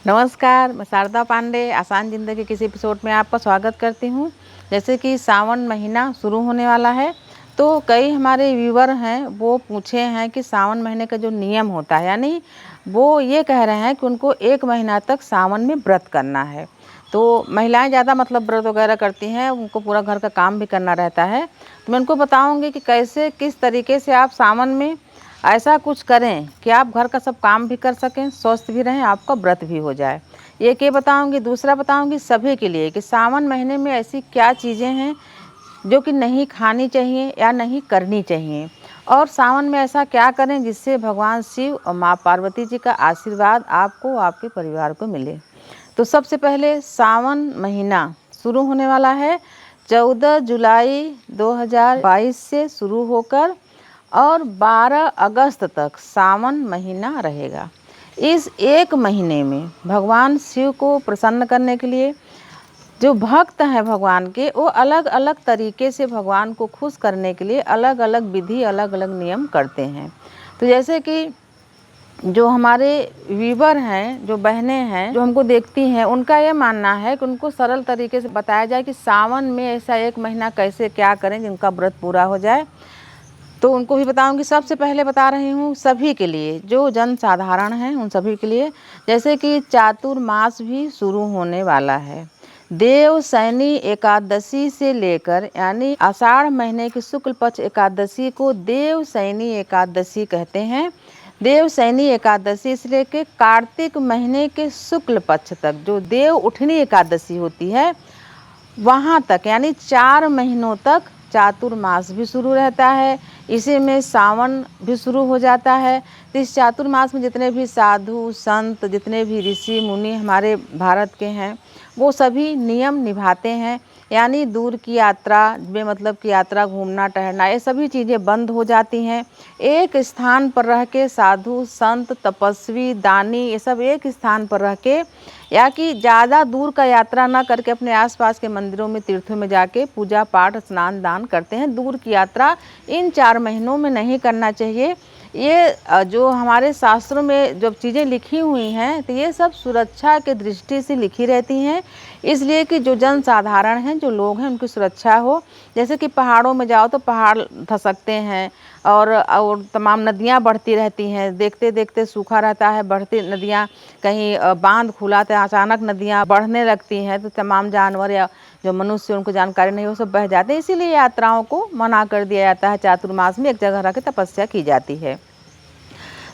नमस्कार, मैं शारदा पांडे आसान ज़िंदगी के इस एपिसोड में आपका स्वागत करती हूँ। जैसे कि सावन महीना शुरू होने वाला है, तो कई हमारे व्यूवर हैं वो पूछे हैं कि सावन महीने का जो नियम होता है, यानी वो ये कह रहे हैं कि उनको 1 महीना तक सावन में व्रत करना है। तो महिलाएं ज़्यादा मतलब व्रत वगैरह करती हैं, उनको पूरा घर का काम भी करना रहता है। तो मैं उनको बताऊँगी कि कैसे किस तरीके से आप सावन में ऐसा कुछ करें कि आप घर का सब काम भी कर सकें, स्वस्थ भी रहें, आपका व्रत भी हो जाए। एक ये बताऊंगी, दूसरा बताऊंगी सभी के लिए कि सावन महीने में ऐसी क्या चीज़ें हैं जो कि नहीं खानी चाहिए या नहीं करनी चाहिए, और सावन में ऐसा क्या करें जिससे भगवान शिव और माँ पार्वती जी का आशीर्वाद आपको, आपके परिवार को मिले। तो सबसे पहले सावन महीना शुरू होने वाला है 14 जुलाई 2022 से शुरू होकर और 12 अगस्त तक सावन महीना रहेगा। इस 1 महीने में भगवान शिव को प्रसन्न करने के लिए जो भक्त हैं भगवान के, वो अलग अलग तरीके से भगवान को खुश करने के लिए अलग अलग विधि, अलग अलग नियम करते हैं। तो जैसे कि जो हमारे व्यूवर हैं, जो बहनें हैं जो हमको देखती हैं, उनका ये मानना है कि उनको सरल तरीके से बताया जाए कि सावन में ऐसा 1 महीना कैसे क्या करें जिनका व्रत पूरा हो जाए। तो उनको भी बताऊंगी। सबसे पहले बता रही हूँ सभी के लिए, जो जन साधारण हैं उन सभी के लिए, जैसे कि चातुर्मास भी शुरू होने वाला है। देवशयनी एकादशी से लेकर, यानी आषाढ़ महीने की शुक्ल पक्ष एकादशी को देवशयनी एकादशी कहते हैं। देवशयनी एकादशी से लेकर कार्तिक महीने के शुक्ल पक्ष तक जो देव उठनी एकादशी होती है, वहाँ तक, यानी 4 महीनों तक चातुर्मास भी शुरू रहता है। इसी में सावन भी शुरू हो जाता है। तो इस चातुर्मास में जितने भी साधु संत, जितने भी ऋषि मुनि हमारे भारत के हैं, वो सभी नियम निभाते हैं। यानी दूर की यात्रा, बेमतलब की यात्रा, घूमना टहलना, ये सभी चीज़ें बंद हो जाती हैं। एक स्थान पर रह के साधु संत, तपस्वी, दानी, ये सब एक स्थान पर रह के, या कि ज़्यादा दूर का यात्रा ना करके अपने आसपास के मंदिरों में, तीर्थों में जाके पूजा पाठ, स्नान दान करते हैं। दूर की यात्रा इन 4 महीनों में नहीं करना चाहिए। ये जो हमारे शास्त्रों में जो चीज़ें लिखी हुई हैं, तो ये सब सुरक्षा के दृष्टि से लिखी रहती हैं, इसलिए कि जो जन साधारण हैं, जो लोग हैं, उनकी सुरक्षा हो। जैसे कि पहाड़ों में जाओ तो पहाड़ धसकते हैं, और तमाम नदियाँ बढ़ती रहती हैं, देखते देखते सूखा रहता है, बढ़ती नदियाँ, कहीं बांध खुला तो अचानक नदियाँ बढ़ने लगती हैं, तो तमाम जानवर या जो मनुष्य, उनको जानकारी नहीं, वो सब बह जाते हैं। इसीलिए यात्राओं को मना कर दिया जाता है। चातुर्मास में एक जगह रह के तपस्या की जाती है।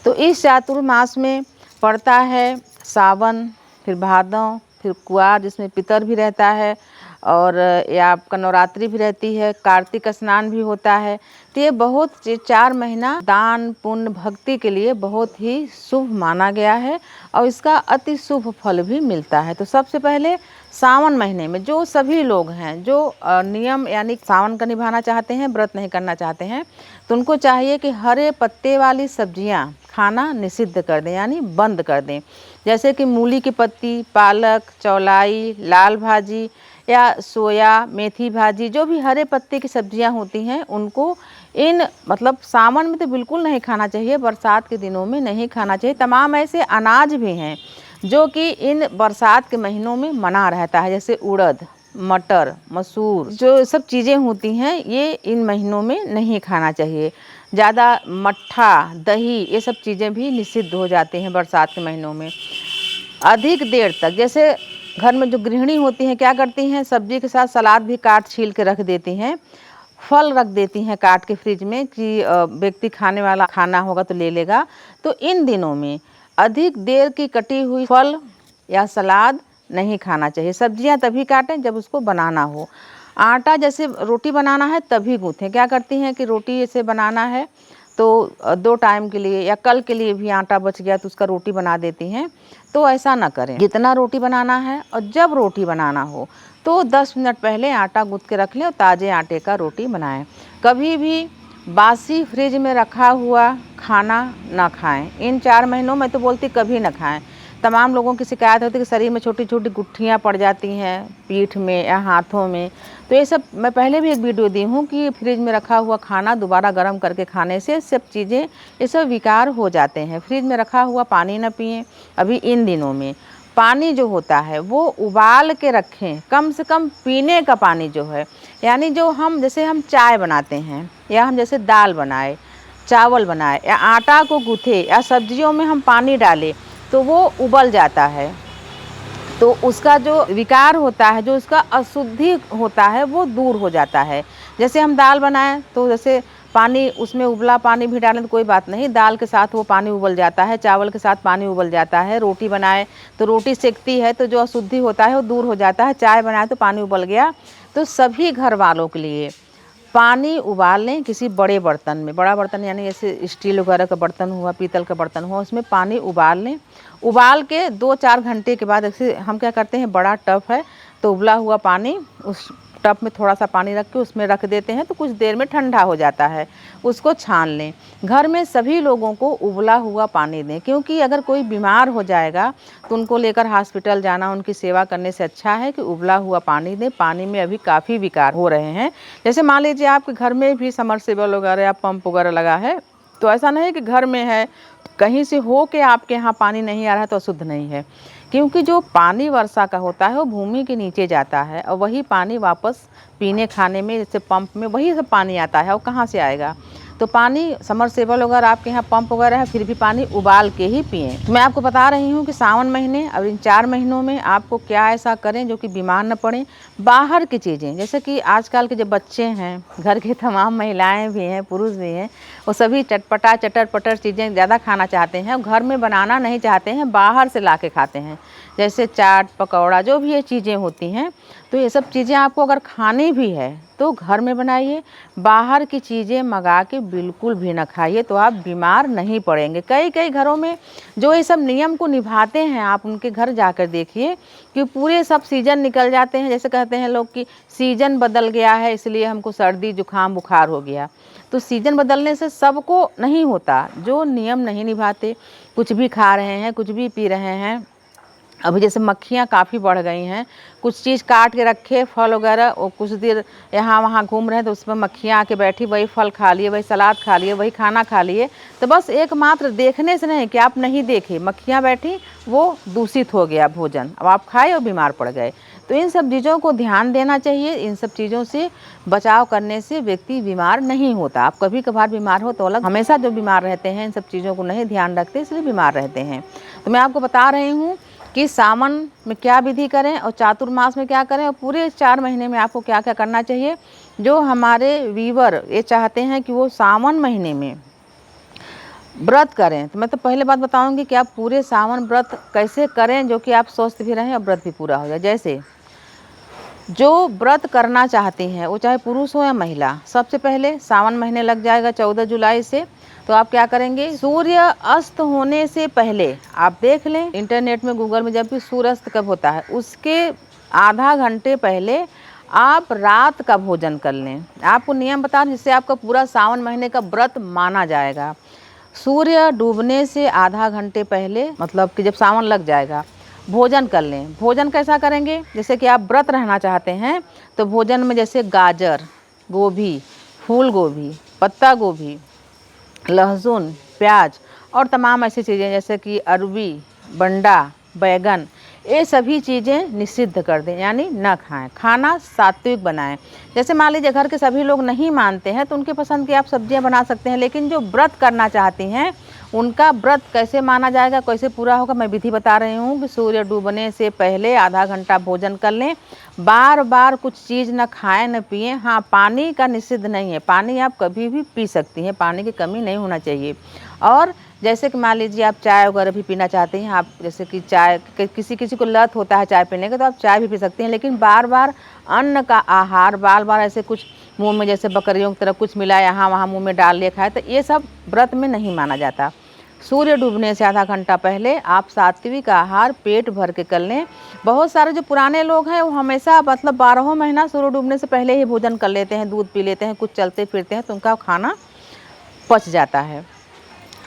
तो इस चातुर्मास में पड़ता है सावन, फिर भादव, फिर कुआर जिसमें पितर भी रहता है, और या आपका नवरात्रि भी रहती है, कार्तिक स्नान भी होता है। तो ये बहुत 4 महीना दान पुण्य भक्ति के लिए बहुत ही शुभ माना गया है, और इसका अति शुभ फल भी मिलता है। तो सबसे पहले सावन महीने में जो सभी लोग हैं, जो नियम यानी सावन का निभाना चाहते हैं, व्रत नहीं करना चाहते हैं, तो उनको चाहिए कि हरे पत्ते वाली सब्जियां खाना निषिद्ध कर दें, यानी बंद कर दें। जैसे कि मूली की पत्ती, पालक, चौलाई, लाल भाजी या सोया, मेथी भाजी, जो भी हरे पत्ते की सब्जियां होती हैं, उनको इन मतलब सावन में तो बिल्कुल नहीं खाना चाहिए, बरसात के दिनों में नहीं खाना चाहिए। तमाम ऐसे अनाज भी हैं जो कि इन बरसात के महीनों में मना रहता है, जैसे उड़द, मटर, मसूर, जो सब चीज़ें होती हैं, ये इन महीनों में नहीं खाना चाहिए। ज़्यादा मट्ठा, दही, ये सब चीज़ें भी निषिद्ध हो जाती हैं बरसात के महीनों में। अधिक देर तक, जैसे घर में जो गृहिणी होती हैं क्या करती हैं, सब्जी के साथ सलाद भी काट छील के रख देती हैं, फल रख देती हैं काट के फ्रिज में कि व्यक्ति खाने वाला खाना होगा तो ले लेगा। तो इन दिनों में अधिक देर की कटी हुई फल या सलाद नहीं खाना चाहिए। सब्जियां तभी काटें जब उसको बनाना हो। आटा जैसे रोटी बनाना है तभी गूँथें। क्या करती हैं कि रोटी ऐसे बनाना है तो 2 टाइम के लिए या कल के लिए भी आटा बच गया तो उसका रोटी बना देती हैं। तो ऐसा ना करें। जितना रोटी बनाना है और जब रोटी बनाना हो तो 10 मिनट पहले आटा गूँथ के रख लें और ताज़े आटे का रोटी बनाएं। कभी भी बासी फ्रिज में रखा हुआ खाना ना खाएं। इन 4 महीनों में तो बोलती कभी ना खाएं। तमाम लोगों की शिकायत होती है कि शरीर में छोटी छोटी गुठलियाँ पड़ जाती हैं, पीठ में या हाथों में। तो ये सब मैं पहले भी एक वीडियो दी हूँ कि फ्रिज में रखा हुआ खाना दोबारा गर्म करके खाने से सब चीज़ें, ये सब विकार हो जाते हैं। फ्रिज में रखा हुआ पानी ना पिएं अभी इन दिनों में। पानी जो होता है वो उबाल के रखें, कम से कम पीने का पानी जो है, यानी जो हम जैसे हम चाय बनाते हैं या हम जैसे दाल बनाए, चावल बनाए या आटा को गूँथे या सब्जियों में हम पानी डालें तो वो उबल जाता है, तो उसका जो विकार होता है, जो उसका अशुद्धि होता है वो दूर हो जाता है। जैसे हम दाल बनाएं तो जैसे पानी, उसमें उबला पानी भी डालें तो कोई बात नहीं, दाल के साथ वो पानी उबल जाता है, चावल के साथ पानी उबल जाता है। रोटी बनाए तो रोटी सेकती है तो जो अशुद्धि होता है वो दूर हो जाता है। चाय बनाए तो पानी उबल गया। तो सभी घर वालों के लिए पानी उबाल लें किसी बड़े बर्तन में, बड़ा बर्तन यानी जैसे स्टील वगैरह का बर्तन हुआ, पीतल का बर्तन हुआ, उसमें पानी उबाल लें। उबाल के 2-4 घंटे के बाद जैसे हम क्या करते हैं, बड़ा टब है तो उबला हुआ पानी उस टब में थोड़ा सा पानी रख के उसमें रख देते हैं तो कुछ देर में ठंडा हो जाता है, उसको छान लें। घर में सभी लोगों को उबला हुआ पानी दें, क्योंकि अगर कोई बीमार हो जाएगा तो उनको लेकर हॉस्पिटल जाना, उनकी सेवा करने से अच्छा है कि उबला हुआ पानी दें। पानी में अभी काफ़ी विकार हो रहे हैं। जैसे मान लीजिए आपके घर में भी समरसेबल वगैरह या पंप वगैरह लगा है, तो ऐसा नहीं कि घर में है कहीं से हो के आपके यहाँ पानी नहीं आ रहा है तो अशुद्ध नहीं है, क्योंकि जो पानी वर्षा का होता है वो भूमि के नीचे जाता है और वही पानी वापस पीने खाने में, जैसे पंप में वही सब पानी आता है और कहाँ से आएगा। तो पानी समरसेबल वगैरह आपके यहाँ पंप वगैरह है, फिर भी पानी उबाल के ही पिएं। तो मैं आपको बता रही हूँ कि सावन महीने और इन 4 महीनों में आपको क्या ऐसा करें जो कि बीमार न पड़ें। बाहर की चीज़ें, जैसे कि आजकल के जो बच्चे हैं, घर की तमाम महिलाएं भी हैं, पुरुष भी हैं, वो सभी चटपटा चटर पटर चीज़ें ज़्यादा खाना चाहते हैं, घर में बनाना नहीं चाहते हैं, बाहर से ला के खाते हैं। जैसे चाट पकौड़ा जो भी ये चीज़ें होती हैं, तो ये सब चीज़ें आपको अगर खानी भी है तो घर में बनाइए। बाहर की चीज़ें मंगा के बिल्कुल भी ना खाइए, तो आप बीमार नहीं पड़ेंगे। कई कई घरों में जो ये सब नियम को निभाते हैं, आप उनके घर जाकर देखिए कि पूरे सब सीजन निकल जाते हैं। जैसे कहते हैं लोग कि सीजन बदल गया है इसलिए हमको सर्दी जुकाम बुखार हो गया, तो सीजन बदलने से सबको नहीं होता। जो नियम नहीं निभाते, कुछ भी खा रहे हैं, कुछ भी पी रहे हैं। अभी जैसे मक्खियाँ काफ़ी बढ़ गई हैं, कुछ चीज़ काट के रखे फल वगैरह, और कुछ देर यहाँ वहाँ घूम रहे हैं तो उसमें मक्खियाँ आके बैठी, वही फल खा लिए, वही सलाद खा लिए, वही खाना खा लिए। तो बस एकमात्र देखने से नहीं कि आप नहीं देखे, मक्खियाँ बैठी, वो दूषित हो गया भोजन, अब आप खाए और बीमार पड़ गए। तो इन सब चीज़ों को ध्यान देना चाहिए। इन सब चीज़ों से बचाव करने से व्यक्ति बीमार नहीं होता। आप कभी कभार बीमार हो तो अलग, हमेशा जो बीमार रहते हैं इन सब चीज़ों को नहीं ध्यान रखते इसलिए बीमार रहते हैं। तो मैं आपको बता रही हूँ कि सावन में क्या विधि करें और चातुर्मास में क्या करें और पूरे 4 महीने में आपको क्या क्या करना चाहिए। जो हमारे व्यूअर ये चाहते हैं कि वो सावन महीने में व्रत करें, तो मैं तो पहले बात बताऊंगी कि आप पूरे सावन व्रत कैसे करें जो कि आप स्वस्थ भी रहें और व्रत भी पूरा हो जाए। जैसे जो व्रत करना चाहती हैं वो चाहे पुरुष हो या महिला, सबसे पहले सावन महीने लग जाएगा 14 जुलाई से, तो आप क्या करेंगे, सूर्य अस्त होने से पहले आप देख लें इंटरनेट में, गूगल में, जब भी सूर्य अस्त कब होता है उसके आधा घंटे पहले आप रात का भोजन कर लें। आपको नियम बता दें जिससे आपका पूरा सावन महीने का व्रत माना जाएगा। सूर्य डूबने से आधा घंटे पहले, मतलब कि जब सावन लग जाएगा, भोजन कर लें। भोजन कैसा करेंगे, जैसे कि आप व्रत रहना चाहते हैं तो भोजन में जैसे गाजर, गोभी, फूल गोभी, पत्ता गोभी, लहसुन, प्याज और तमाम ऐसी चीज़ें जैसे कि अरबी, बंडा, बैगन, ये सभी चीज़ें निषिद्ध कर दें, यानी न खाएं। खाना सात्विक बनाएं। जैसे मान लीजिए घर के सभी लोग नहीं मानते हैं तो उनके पसंद की आप सब्जियां बना सकते हैं, लेकिन जो व्रत करना चाहती हैं उनका व्रत कैसे माना जाएगा, कैसे पूरा होगा, मैं विधि बता रही हूँ कि सूर्य डूबने से पहले आधा घंटा भोजन कर लें। बार बार कुछ चीज़ न खाएं न पिएं। हाँ, पानी का निषिद्ध नहीं है, पानी आप कभी भी पी सकती हैं, पानी की कमी नहीं होना चाहिए। और जैसे कि मान लीजिए आप चाय वगैरह भी पीना चाहते हैं, आप जैसे कि चाय, किसी किसी को लत होता है चाय पीने का, तो आप चाय भी पी सकते हैं, लेकिन बार बार अन्न का आहार, बार बार ऐसे कुछ मुंह में जैसे बकरियों की तरह कुछ मिला यहाँ वहाँ मुंह में डाल लिया खाए, तो ये सब व्रत में नहीं माना जाता। सूर्य डूबने से आधा घंटा पहले आप सात्विक आहार पेट भर के कर लें। बहुत सारे जो पुराने लोग हैं वो हमेशा, मतलब 12 महीना सूर्य डूबने से पहले ही भोजन कर लेते हैं, दूध पी लेते हैं, कुछ चलते फिरते हैं तो उनका खाना पच जाता है।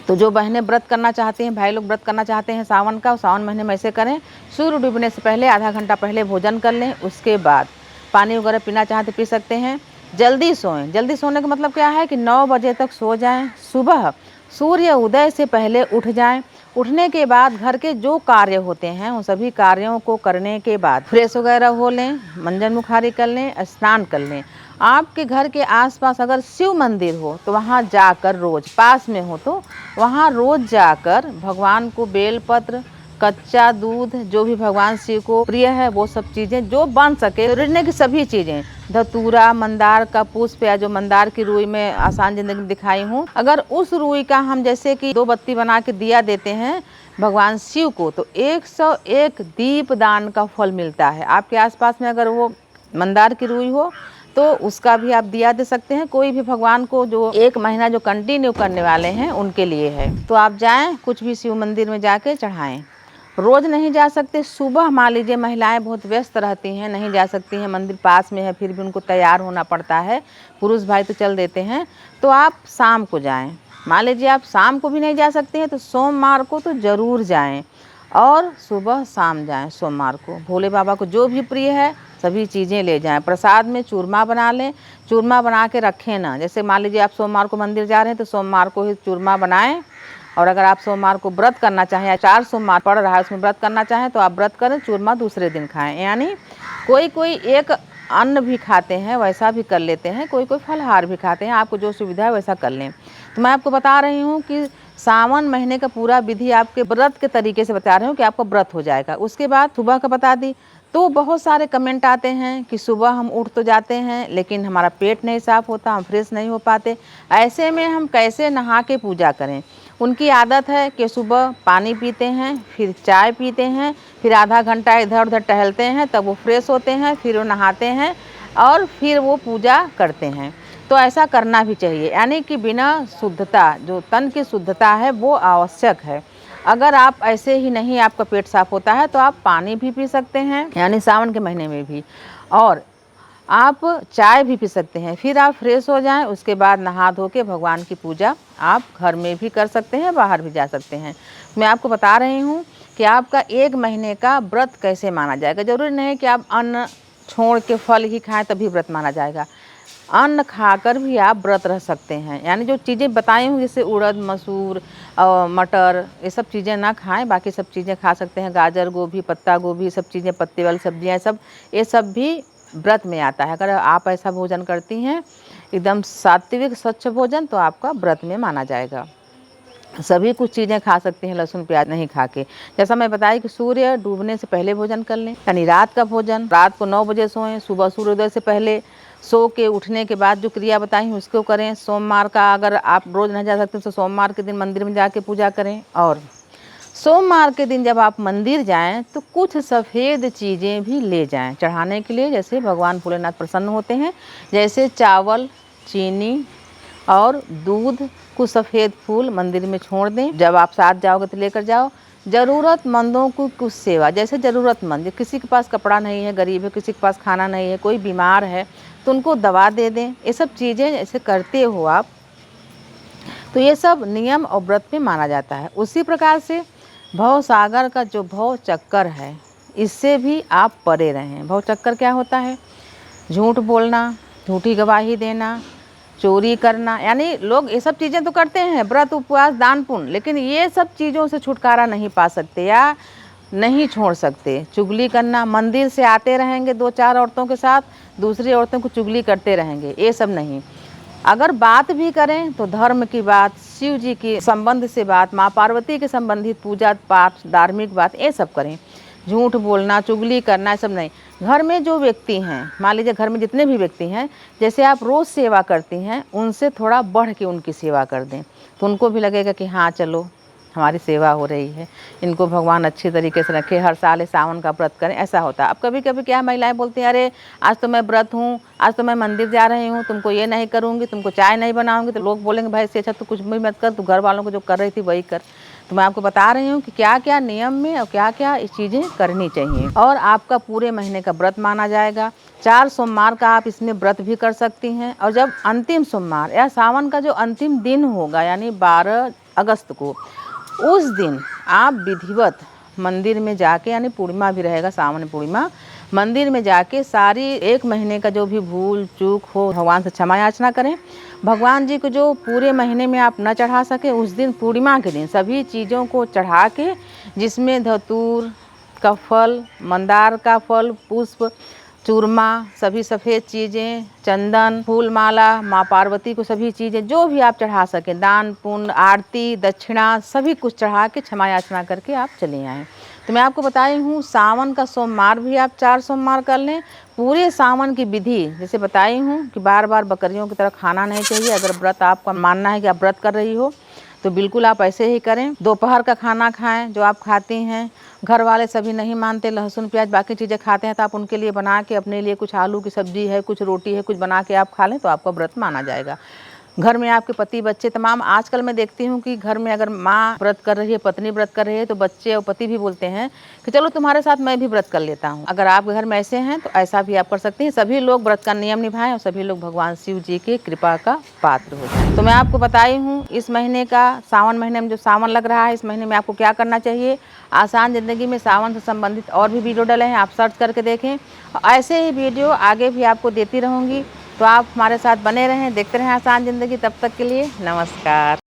तो जो बहनें व्रत करना चाहती हैं, भाई लोग व्रत करना चाहते हैं सावन का, सावन महीने में ऐसे करें, सूर्य डूबने से पहले आधा घंटा पहले भोजन कर लें। उसके बाद पानी वगैरह पीना चाहें तो पी सकते हैं। जल्दी सोएं। जल्दी सोने का मतलब क्या है कि 9 बजे तक सो जाएं। सुबह सूर्य उदय से पहले उठ जाएं। उठने के बाद घर के जो कार्य होते हैं उन सभी कार्यों को करने के बाद फ्रेश वगैरह हो लें, मंजन मुखारी कर लें, स्नान कर लें। आपके घर के आसपास अगर शिव मंदिर हो तो वहाँ जाकर रोज़, पास में हो तो वहाँ रोज़ जाकर भगवान को बेलपत्र, कच्चा दूध, जो भी भगवान शिव को प्रिय है वो सब चीज़ें जो बन सके, रिढ़ने की सभी चीज़ें, धतूरा, मंदार का पुष्प या जो मंदार की रुई में आसान जिंदगी में दिखाई हूँ, अगर उस रुई का हम जैसे कि 2 बत्ती बना के दिया देते हैं भगवान शिव को तो 101 दीप दान का फल मिलता है। आपके आसपास में अगर वो मंदार की रुई हो तो उसका भी आप दिया दे सकते हैं। कोई भी भगवान को जो 1 महीना जो कंटिन्यू करने वाले हैं उनके लिए है। तो आप जाएं, कुछ भी शिव मंदिर में जाके चढ़ाएं। रोज़ नहीं जा सकते, सुबह मान लीजिए महिलाएं बहुत व्यस्त रहती हैं, नहीं जा सकती हैं, मंदिर पास में है, फिर भी उनको तैयार होना पड़ता है, पुरुष भाई तो चल देते हैं, तो आप शाम को जाएं। मान लीजिए आप शाम को भी नहीं जा सकते हैं तो सोमवार को तो ज़रूर जाएं और सुबह शाम जाएं। सोमवार को भोले बाबा को जो भी प्रिय है सभी चीज़ें ले जाएं। प्रसाद में चूरमा बना लें, चूरमा बना के रखें ना। जैसे मान लीजिए आप सोमवार को मंदिर जा रहे हैं तो सोमवार को ही चूरमा बनाएं। और अगर आप सोमवार को व्रत करना चाहें या 4 सोमवार पड़ रहा है उसमें व्रत करना चाहें तो आप व्रत करें, चूरमा दूसरे दिन खाएं। यानी कोई एक अन्न भी खाते हैं वैसा भी कर लेते हैं, कोई फलहार भी खाते हैं, आपको जो सुविधा है वैसा कर लें। तो मैं आपको बता रही हूँ कि सावन महीने का पूरा विधि आपके व्रत के तरीके से बता रही हूँ कि आपका व्रत हो जाएगा। उसके बाद सुबह का बता दी तो बहुत सारे कमेंट आते हैं कि सुबह हम उठ तो जाते हैं लेकिन हमारा पेट नहीं साफ़ होता, हम फ्रेश नहीं हो पाते, ऐसे में हम कैसे नहा के पूजा करें। उनकी आदत है कि सुबह पानी पीते हैं, फिर चाय पीते हैं, फिर आधा घंटा इधर उधर टहलते हैं, तब वो फ्रेश होते हैं, फिर वो नहाते हैं और फिर वो पूजा करते हैं। तो ऐसा करना भी चाहिए, यानी कि बिना शुद्धता, जो तन की शुद्धता है वो आवश्यक है। अगर आप ऐसे ही नहीं आपका पेट साफ होता है तो आप पानी भी पी सकते हैं, यानी सावन के महीने में भी, और आप चाय भी पी सकते हैं। फिर आप फ्रेश हो जाएं, उसके बाद नहा धो के भगवान की पूजा आप घर में भी कर सकते हैं, बाहर भी जा सकते हैं। मैं आपको बता रही हूँ कि आपका 1 महीने का व्रत कैसे माना जाएगा। ज़रूरी नहीं कि आप अन्न छोड़ के फल ही खाएं तभी व्रत माना जाएगा। अन्न खाकर भी आप व्रत रह सकते हैं। यानी जो चीज़ें बताई हूँ जैसे उड़द, मसूर, मटर, ये सब चीज़ें ना खाएं, बाकी सब चीज़ें खा सकते हैं। गाजर, गोभी, पत्ता गोभी, सब चीज़ें, पत्ते वाली सब्जियाँ, सब ये सब भी व्रत में आता है। अगर आप ऐसा भोजन करती हैं एकदम सात्विक स्वच्छ भोजन तो आपका व्रत में माना जाएगा। सभी कुछ चीज़ें खा सकते हैं, लहसुन प्याज नहीं खा के। जैसा मैं बताई कि सूर्य डूबने से पहले भोजन कर लें, यानी रात का भोजन, रात को 9 बजे सोएं, सुबह सूर्योदय से पहले सो के उठने के बाद जो क्रिया बताई उसको करें। सोमवार का अगर आप रोज़ नहीं जा सकते तो सोमवार के दिन मंदिर में जाके पूजा करें। और सोमवार के दिन जब आप मंदिर जाएं तो कुछ सफ़ेद चीज़ें भी ले जाएं चढ़ाने के लिए, जैसे भगवान भोलेनाथ प्रसन्न होते हैं, जैसे चावल, चीनी और दूध, कुछ सफ़ेद फूल मंदिर में छोड़ दें। जब आप साथ जाओगे तो लेकर जाओ। ज़रूरतमंदों को कुछ सेवा, जैसे ज़रूरतमंद, किसी के पास कपड़ा नहीं है, गरीब है, किसी के पास खाना नहीं है, कोई बीमार है तो उनको दवा दे दें। ये सब चीज़ें ऐसे करते हो आप तो ये सब नियम और व्रत में माना जाता है। उसी प्रकार से भव सागर का जो भव चक्कर है इससे भी आप परे रहें। भव चक्कर क्या होता है? झूठ बोलना, झूठी गवाही देना, चोरी करना, यानी लोग ये सब चीज़ें तो करते हैं, व्रत, उपवास, दान पुण्य, लेकिन ये सब चीज़ों से छुटकारा नहीं पा सकते या नहीं छोड़ सकते। चुगली करना, मंदिर से आते रहेंगे 2-4 औरतों के साथ, दूसरी औरतों को चुगली करते रहेंगे, ये सब नहीं। अगर बात भी करें तो धर्म की बात, शिव जी के संबंध से बात, माँ पार्वती के संबंधित पूजा पाठ, धार्मिक बात, ये सब करें। झूठ बोलना, चुगली करना, सब नहीं। घर में जो व्यक्ति हैं, मान लीजिए घर में जितने भी व्यक्ति हैं, जैसे आप रोज़ सेवा करती हैं उनसे थोड़ा बढ़ के उनकी सेवा कर दें तो उनको भी लगेगा कि हाँ चलो हमारी सेवा हो रही है, इनको भगवान अच्छे तरीके से रखे, हर साल सावन का व्रत करें, ऐसा होता है। अब कभी कभी क्या महिलाएं बोलती हैं, अरे आज तो मैं व्रत हूँ, आज तो मैं मंदिर जा रही हूँ, तुमको ये नहीं करूँगी, तुमको चाय नहीं बनाऊँगी, तो लोग बोलेंगे भाई इससे अच्छा तो कुछ भी मत कर, तू घर वालों को जो कर रही थी वही कर। तो मैं आपको बता रही हूँ कि क्या क्या नियम में और क्या क्या चीज़ें करनी चाहिए और आपका पूरे महीने का व्रत माना जाएगा। 4 सोमवार का आप इसमें व्रत भी कर सकती हैं। और जब अंतिम सोमवार या सावन का जो अंतिम दिन होगा यानी 12 अगस्त को, उस दिन आप विधिवत मंदिर में जाके, यानी पूर्णिमा भी रहेगा, सावन पूर्णिमा, मंदिर में जाके सारी 1 महीने का जो भी भूल चूक हो भगवान से क्षमा याचना करें। भगवान जी को जो पूरे महीने में आप न चढ़ा सके, उस दिन पूर्णिमा के दिन सभी चीज़ों को चढ़ा के, जिसमें धतूर का फल, मंदार का फल, पुष्प, चूरमा, सभी सफ़ेद चीज़ें, चंदन, फूल माला, माँ पार्वती को सभी चीज़ें जो भी आप चढ़ा सकें, दान पुण्य, आरती, दक्षिणा सभी कुछ चढ़ा के क्षमा याचना करके आप चले आएँ। तो मैं आपको बताई हूँ, सावन का सोमवार भी आप 4 सोमवार कर लें। पूरे सावन की विधि जैसे बताई हूँ कि बार बार बकरियों की तरह खाना नहीं चाहिए। अगर व्रत आपका मानना है कि आप व्रत कर रही हो तो बिल्कुल आप ऐसे ही करें। दोपहर का खाना खाएं जो आप खाती हैं। घर वाले सभी नहीं मानते, लहसुन प्याज बाकी चीज़ें खाते हैं, तो आप उनके लिए बना के, अपने लिए कुछ आलू की सब्जी है, कुछ रोटी है, कुछ बना के आप खा लें तो आपका व्रत माना जाएगा। घर में आपके पति बच्चे तमाम, आजकल मैं देखती हूँ कि घर में अगर माँ व्रत कर रही है, पत्नी व्रत कर रही है, तो बच्चे और पति भी बोलते हैं कि चलो तुम्हारे साथ मैं भी व्रत कर लेता हूँ। अगर आपके घर में ऐसे हैं तो ऐसा भी आप कर सकती हैं। सभी लोग व्रत का नियम निभाएं और सभी लोग भगवान शिव जी की कृपा का पात्र हो जाएं। तो मैं आपको बताई हूँ इस महीने का, सावन महीने में जो सावन लग रहा है, इस महीने में आपको क्या करना चाहिए। आसान ज़िंदगी में सावन से संबंधित और भी वीडियो डले हैं, आप सर्च करके देखें। ऐसे ही वीडियो आगे भी आपको देती रहूँगी, तो आप हमारे साथ बने रहें, देखते रहें आसान ज़िंदगी। तब तक के लिए नमस्कार।